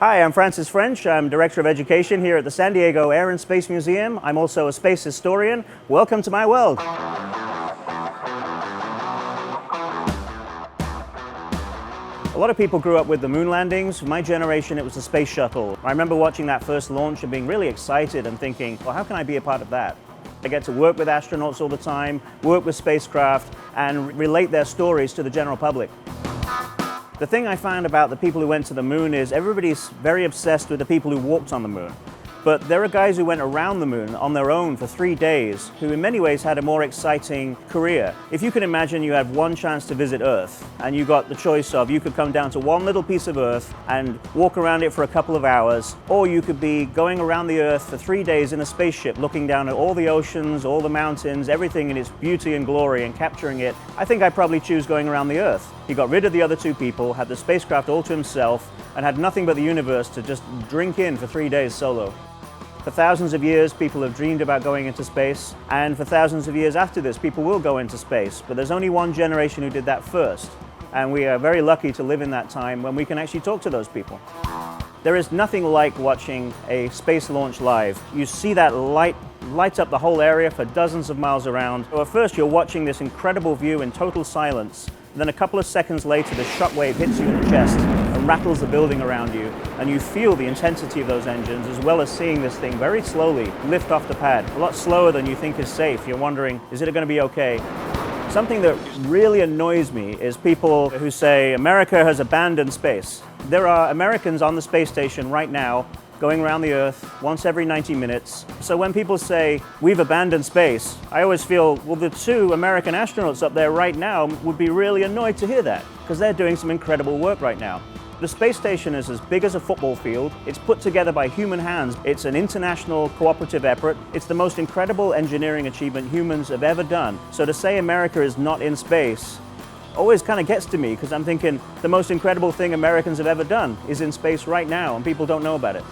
Hi, I'm Francis French. I'm Director of Education here at the San Diego Air and Space Museum. I'm also a space historian. Welcome to my world. A lot of people grew up with the moon landings. For my generation, it was the space shuttle. I remember watching that first launch and being really excited and thinking, well, how can I be a part of that? I get to work with astronauts all the time, work with spacecraft, and relate their stories to the general public. The thing I found about the people who went to the moon is everybody's very obsessed with the people who walked on the moon. But there are guys who went around the moon on their own for 3 days who in many ways had a more exciting career. If you can imagine you had one chance to visit Earth and you got the choice of you could come down to one little piece of Earth and walk around it for a couple of hours, or you could be going around the Earth for 3 days in a spaceship looking down at all the oceans, all the mountains, everything in its beauty and glory and capturing it, I think I'd probably choose going around the Earth. He got rid of the other two people, had the spacecraft all to himself, and had nothing but the universe to just drink in for 3 days solo. For thousands of years, people have dreamed about going into space, and for thousands of years after this, people will go into space. But there's only one generation who did that first, and we are very lucky to live in that time when we can actually talk to those people. There is nothing like watching a space launch live. You see that light up the whole area for dozens of miles around. So at first, you're watching this incredible view in total silence. Then a couple of seconds later, the shockwave hits you in the chest and rattles the building around you, and you feel the intensity of those engines, as well as seeing this thing very slowly lift off the pad, a lot slower than you think is safe. You're wondering, is it going to be okay? Something that really annoys me is people who say America has abandoned space. There are Americans on the space station right now going around the Earth once every 90 minutes. So when people say, we've abandoned space, I always feel, well, the two American astronauts up there right now would be really annoyed to hear that, because they're doing some incredible work right now. The space station is as big as a football field. It's put together by human hands. It's an international cooperative effort. It's the most incredible engineering achievement humans have ever done. So to say America is not in space always kind of gets to me, because I'm thinking the most incredible thing Americans have ever done is in space right now, and people don't know about it.